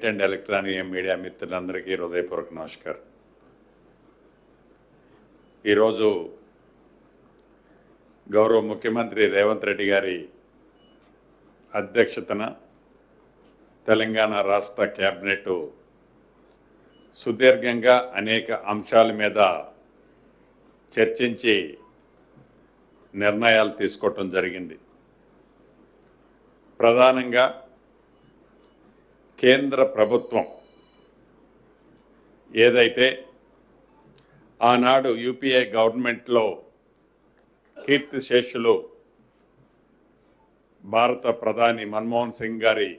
Print and electronic media మిత్రులందరికీ హృదయపూర్వక నమస్కారం. ఈరోజు గౌరవ ముఖ్యమంత్రి రేవంత్ రెడ్డి గారి అధ్యక్షతన తెలంగాణ రాష్ట్ర క్యాబినెట్ సుదీర్ఘంగా అనేక అంశాల మీద చర్చించి నిర్ణయాలు తీసుకోవటం జరిగింది. ప్రధానంగా కేంద్ర ప్రభుత్వం ఏదైతే ఆనాడు యూపీఏ గవర్నమెంట్లో కీర్తిశేషులు భారత ప్రధాని మన్మోహన్ సింగ్ గారి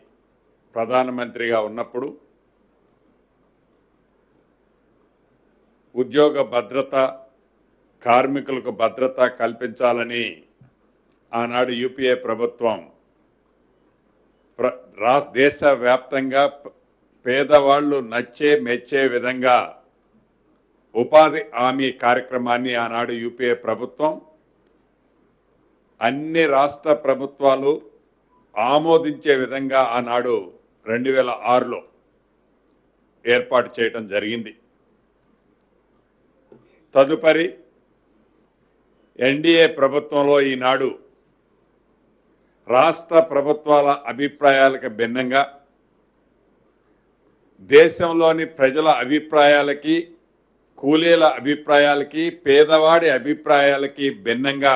ప్రధానమంత్రిగా ఉన్నప్పుడు ఉద్యోగ భద్రత, కార్మికులకు భద్రత కల్పించాలని ఆనాడు యూపీఏ ప్రభుత్వం దేశవ్యాప్తంగా పేదవాళ్ళు మెచ్చే విధంగా ఉపాధి హామీ కార్యక్రమాన్ని ఆనాడు యూపీఏ ప్రభుత్వం అన్ని రాష్ట్ర ప్రభుత్వాలు ఆమోదించే విధంగా ఆనాడు 2006లో ఏర్పాటు చేయటం జరిగింది. తదుపరి ఎన్డీఏ ప్రభుత్వంలో ఈనాడు రాష్ట్ర ప్రభుత్వాల అభిప్రాయాలకు భిన్నంగా దేశంలోని ప్రజల అభిప్రాయాలకి, కూలీల అభిప్రాయాలకి, పేదవాడి అభిప్రాయాలకి భిన్నంగా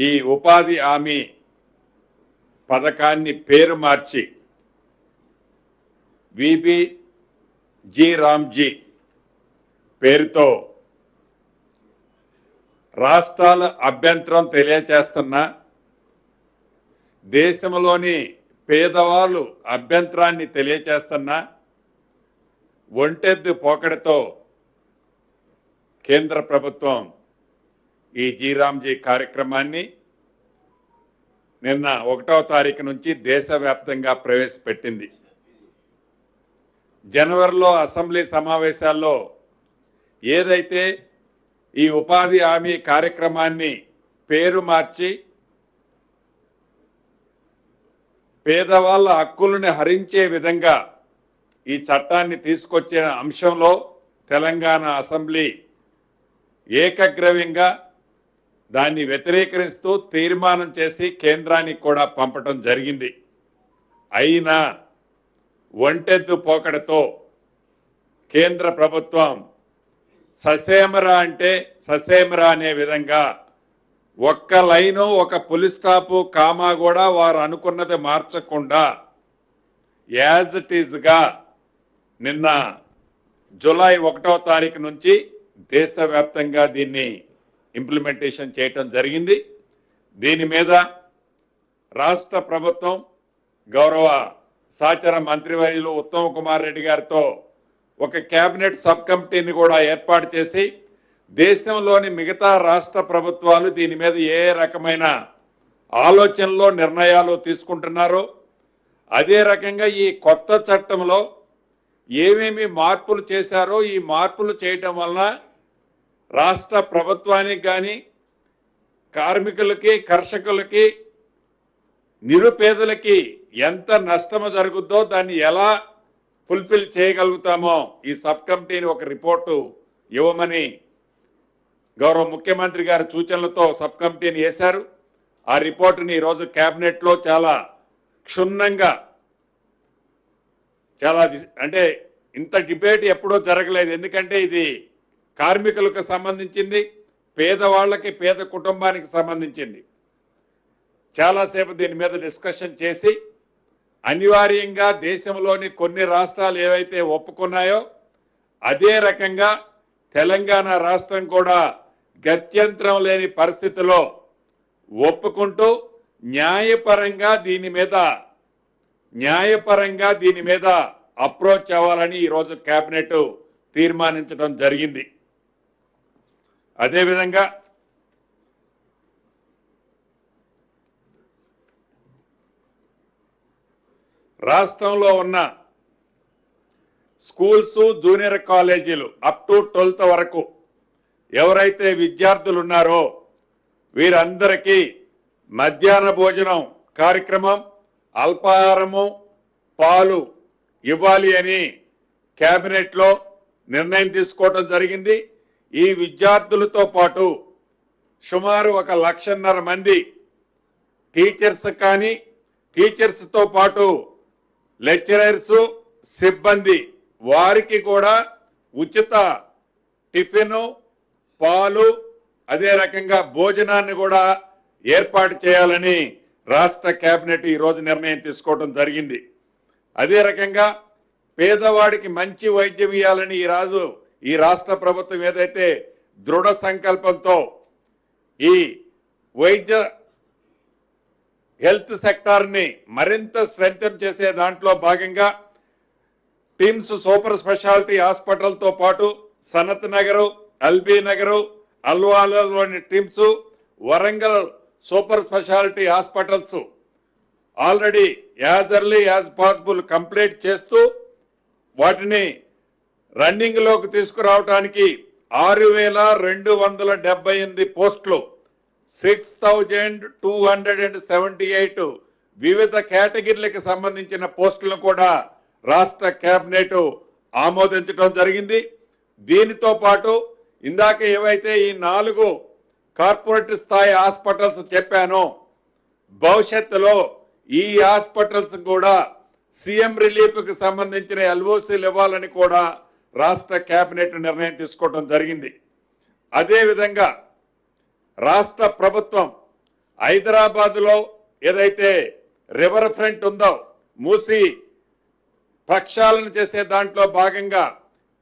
ఈ ఉపాధి హామీ పథకాన్ని పేరు మార్చి విబిజీ రామ్జీ పేరుతో రాష్ట్రాల అభ్యంతరం తెలియచేస్తున్న, దేశంలోని పేదవాళ్ళు అభ్యంతరాన్ని తెలియచేస్తున్న ఒంటెద్దు పోకడతో కేంద్ర ప్రభుత్వం ఈ జీరామ్జీ కార్యక్రమాన్ని నిన్న 1వ తారీఖు నుంచి దేశవ్యాప్తంగా ప్రవేశపెట్టింది. జనవరిలో అసెంబ్లీ సమావేశాల్లో ఏదైతే ఈ ఉపాధి హామీ కార్యక్రమాన్ని పేరు మార్చి పేదవాళ్ళ హక్కులను హరించే విధంగా ఈ చట్టాన్ని తీసుకొచ్చిన అంశంలో తెలంగాణ అసెంబ్లీ ఏకగ్రీవంగా దాన్ని వ్యతిరేకరిస్తూ తీర్మానం చేసి కేంద్రానికి కూడా పంపటం జరిగింది. అయినా ఒంటెద్దు పోకడతో కేంద్ర ప్రభుత్వం ససేమరా అంటే ససేమరా అనే విధంగా ఒక్క లైను, ఒక పులి స్టాపు, కామా కూడా వారు అనుకున్నది మార్చకుండా యాజ్ ఇట్ ఈజ్గా నిన్న జూలై 1వ తారీఖు నుంచి దేశవ్యాప్తంగా దీన్ని ఇంప్లిమెంటేషన్ చేయటం జరిగింది. దీని మీద రాష్ట్ర ప్రభుత్వం గౌరవ సహచర మంత్రివర్యులు ఉత్తమ్ కుమార్ రెడ్డి గారితో ఒక కేబినెట్ సబ్ కమిటీని కూడా ఏర్పాటు చేసి దేశంలోని మిగతా రాష్ట్ర ప్రభుత్వాలు దీని మీద ఏ రకమైన ఆలోచనలో నిర్ణయాలు తీసుకుంటున్నారో అదే రకంగా ఈ కొత్త చట్టంలో ఏమేమి మార్పులు చేశారో ఈ మార్పులు చేయటం వలన రాష్ట్ర ప్రభుత్వానికి కానీ, కార్మికులకి, కర్షకులకి, నిరుపేదలకి ఎంత నష్టము జరుగుద్దో దాన్ని ఎలా ఫుల్ఫిల్ చేయగలుగుతామో ఈ సబ్ కమిటీని ఒక రిపోర్టు ఇవ్వమని గౌరవ ముఖ్యమంత్రి గారి సూచనలతో సబ్ కమిటీని వేశారు. ఆ రిపోర్టుని ఈరోజు కేబినెట్లో చాలా క్షుణ్ణంగా, అంటే ఇంత డిబేట్ ఎప్పుడూ జరగలేదు. ఎందుకంటే ఇది కార్మికులకు సంబంధించింది, పేదవాళ్ళకి, పేద కుటుంబానికి సంబంధించింది. చాలాసేపు దీని మీద డిస్కషన్ చేసి అనివార్యంగా దేశంలోని కొన్ని రాష్ట్రాలు ఏవైతే ఒప్పుకున్నాయో అదే రకంగా తెలంగాణ రాష్ట్రం కూడా గత్యంతరం లేని పరిస్థితిలో ఒప్పుకుంటూ న్యాయపరంగా దీని మీద అప్రోచ్ అవ్వాలని ఈరోజు కేబినెట్ తీర్మానించడం జరిగింది. అదేవిధంగా రాష్ట్రంలో ఉన్న స్కూల్స్, జూనియర్ కాలేజీలు అప్ టు 12th వరకు ఎవరైతే విద్యార్థులు ఉన్నారో వీరందరికీ మధ్యాహ్న భోజనం కార్యక్రమం, అల్పాహారము పాలు ఇవ్వాలి అని కేబినెట్లో నిర్ణయం తీసుకోవడం జరిగింది. ఈ విద్యార్థులతో పాటు సుమారు 1,00,000 మంది టీచర్స్ కానీ టీచర్స్తో పాటు లెక్చరర్స్ సిబ్బంది వారికి కూడా ఉచిత టిఫిన్ పాలు అదే రకంగా భోజనాన్ని కూడా ఏర్పాటు చేయాలని రాష్ట్ర కేబినెట్ ఈరోజు నిర్ణయం తీసుకోవడం జరిగింది. అదే రకంగా పేదవాడికి మంచి వైద్యం ఇవ్వాలని ఈ రాష్ట్ర ప్రభుత్వం ఏదైతే దృఢ సంకల్పంతో ఈ వైద్య హెల్త్ సెక్టార్ని మరింత స్ట్రెంథెన్ చేసే దాంట్లో భాగంగా టిమ్స్ సూపర్ స్పెషాలిటీ హాస్పిటల్తో పాటు సనత్ నగరు, ఎల్బీ నగరు, అల్వాలలోని TIMS, Warangal super speciality hospitals already as early as possible complete చేస్తూ వాటిని రన్నింగ్లోకి తీసుకురావడానికి 6,278 పోస్టులు 6,278 వివిధ కేటగిరీలకు సంబంధించిన పోస్టులను కూడా రాష్ట్ర కేబినెట్ ఆమోదించడం జరిగింది. దీనితో పాటు ఇందాక ఏవైతే ఈ 4 కార్పొరేట్ స్థాయి హాస్పిటల్స్ చెప్పానో భవిష్యత్తులో ఈ హాస్పిటల్స్ కూడా సీఎం రిలీఫ్కి సంబంధించిన ఎల్ఓసీలు ఇవ్వాలని కూడా రాష్ట్ర కేబినెట్ నిర్ణయం తీసుకోవడం జరిగింది. అదేవిధంగా రాష్ట్ర ప్రభుత్వం హైదరాబాద్లో ఏదైతే రివర్ ఫ్రంట్ ఉందో మూసి ప్రక్షాళన చేసే దాంట్లో భాగంగా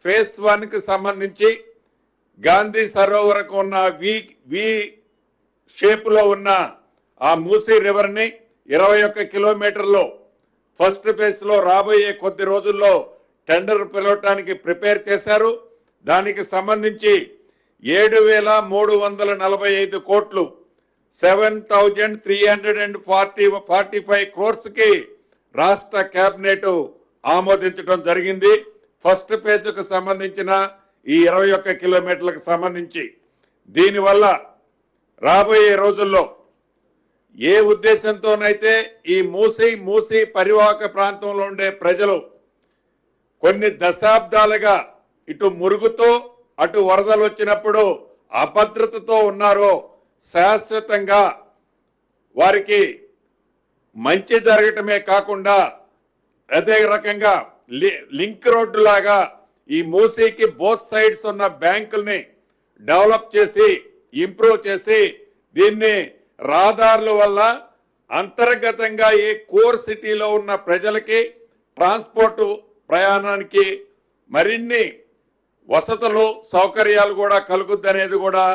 ఫేజ్ 1కి సంబంధించి గాంధీ సరోవరకు ఉన్న వి షేప్లో ఉన్న ఆ మూసీ రివర్ని 21 కిలోమీటర్లు ఫస్ట్ ఫేజ్లో రాబోయే కొద్ది రోజుల్లో టెండర్ పిలవటానికి ప్రిపేర్ చేశారు. దానికి సంబంధించి 7,345 కోట్లు 7,345 క్రోర్స్కి రాష్ట్ర కేబినెట్ ఆమోదించడం జరిగింది. ఫస్ట్ ఫేజ్కు సంబంధించిన ఈ 21 కిలోమీటర్లకు సంబంధించి దీనివల్ల రాబోయే రోజుల్లో ఏ ఉద్దేశంతోనైతే ఈ మూసీ పరివాహక ప్రాంతంలో ఉండే ప్రజలు కొన్ని దశాబ్దాలుగా ఇటు మురుగుతో అటు వరదలు వచ్చినప్పుడు అభద్రతతో ఉన్నారో శాశ్వతంగా వారికి మంచి జరగటమే కాకుండా అదే రకంగా లింక్ రోడ్డు లాగా ఈ మూసీకి బోత్ సైడ్స్ ఉన్న బ్యాంకుల్ని డెవలప్ చేసి ఇంప్రూవ్ చేసి దీన్ని రహదారుల వల్ల అంతర్గతంగా ఈ కోర్ సిటీలో ఉన్న ప్రజలకి ట్రాన్స్పోర్ట్ ప్రయాణానికి మరిన్ని వసతులు సౌకర్యాలు కూడా కలుగుద్దనేది కూడా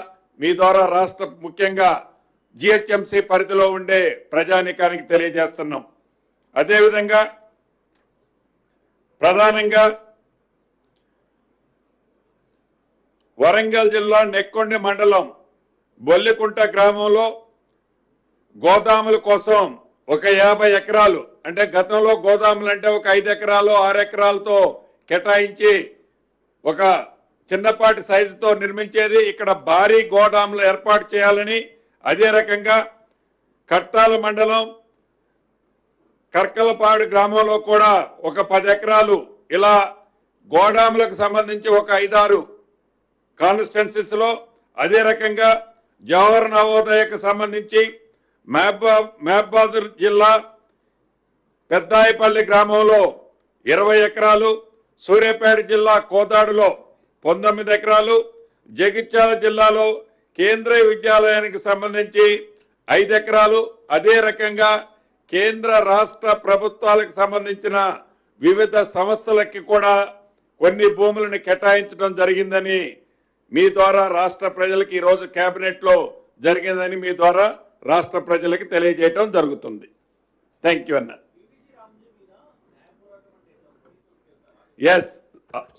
మీ ద్వారా రాష్ట్ర ముఖ్యంగా జిహెచ్ఎంసీ పరిధిలో ఉండే ప్రజానీకానికి తెలియజేస్తున్నాం. అదేవిధంగా ప్రధానంగా వరంగల్ జిల్లా నెక్కొండ మండలం బొల్లికుంట గ్రామంలో గోదాముల కోసం ఒక 50 ఎకరాలు అంటే గతంలో గోదాములు అంటే ఒక 5 ఎకరాలు 6 ఎకరాలతో కేటాయించి ఒక చిన్నపాటి సైజుతో నిర్మించేది. ఇక్కడ భారీ గోదాములు ఏర్పాటు చేయాలని అదే రకంగా కట్టాల మండలం కర్కలపాడు గ్రామంలో కూడా ఒక 10 ఎకరాలు ఇలా గోదాములకు సంబంధించి ఒక 5-6 కాన్స్టిట్యున్సీస్ లో అదే రకంగా జవహర్ నవోదయకు సంబంధించి మహబూబాబాద్ జిల్లా పెద్దాయిపల్లి గ్రామంలో 20 ఎకరాలు, సూర్యాపేట జిల్లా కోదాడులో 19 ఎకరాలు, జగిత్యాల జిల్లాలో కేంద్రీయ విద్యాలయానికి సంబంధించి 5 ఎకరాలు, అదే రకంగా కేంద్ర రాష్ట్ర ప్రభుత్వాలకు సంబంధించిన వివిధ సంస్థలకి కూడా కొన్ని భూములను కేటాయించడం జరిగిందని మీ ద్వారా రాష్ట్ర ప్రజలకు ఈరోజు కేబినెట్లో జరిగిందని మీ ద్వారా రాష్ట్ర ప్రజలకు తెలియజేయడం జరుగుతుంది. థ్యాంక్ యూ అన్న. ఎస్,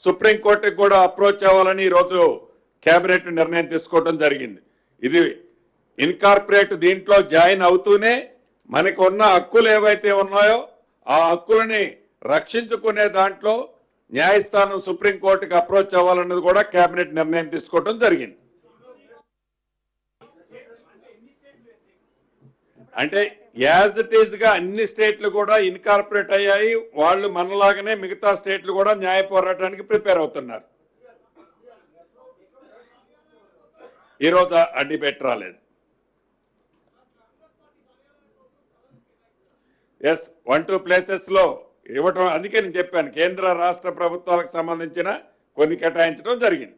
సుప్రీంకోర్టుకి కూడా అప్రోచ్ అవ్వాలని ఈరోజు కేబినెట్ నిర్ణయం తీసుకోవడం జరిగింది. ఇది ఇన్కార్పొరేట్ దీంట్లో జాయిన్ అవుతూనే మనకు ఉన్న హక్కులు ఏవైతే ఉన్నాయో ఆ హక్కులని రక్షించుకునే దాంట్లో న్యాయస్థానం సుప్రీంకోర్టుకి అప్రోచ్ అవ్వాలన్నది కూడా కేబినెట్ నిర్ణయం తీసుకోవడం జరిగింది. అంటే యాజ్ ఇట్ ఈజ్ గా అన్ని స్టేట్లు కూడా ఇన్కార్పొరేట్ అయ్యాయి. వాళ్ళు మనలాగానే మిగతా స్టేట్లు కూడా న్యాయ పోరాటానికి ప్రిపేర్ అవుతున్నారు. ఈరోజు ఆ డిబేట్ రాలేదు. ఎస్ 1-2 ప్లేసెస్ లో ఇవ్వటం, అందుకే నేను చెప్పాను కేంద్ర రాష్ట్ర ప్రభుత్వాలకు సంబంధించిన కొన్ని కేటాయించడం జరిగింది.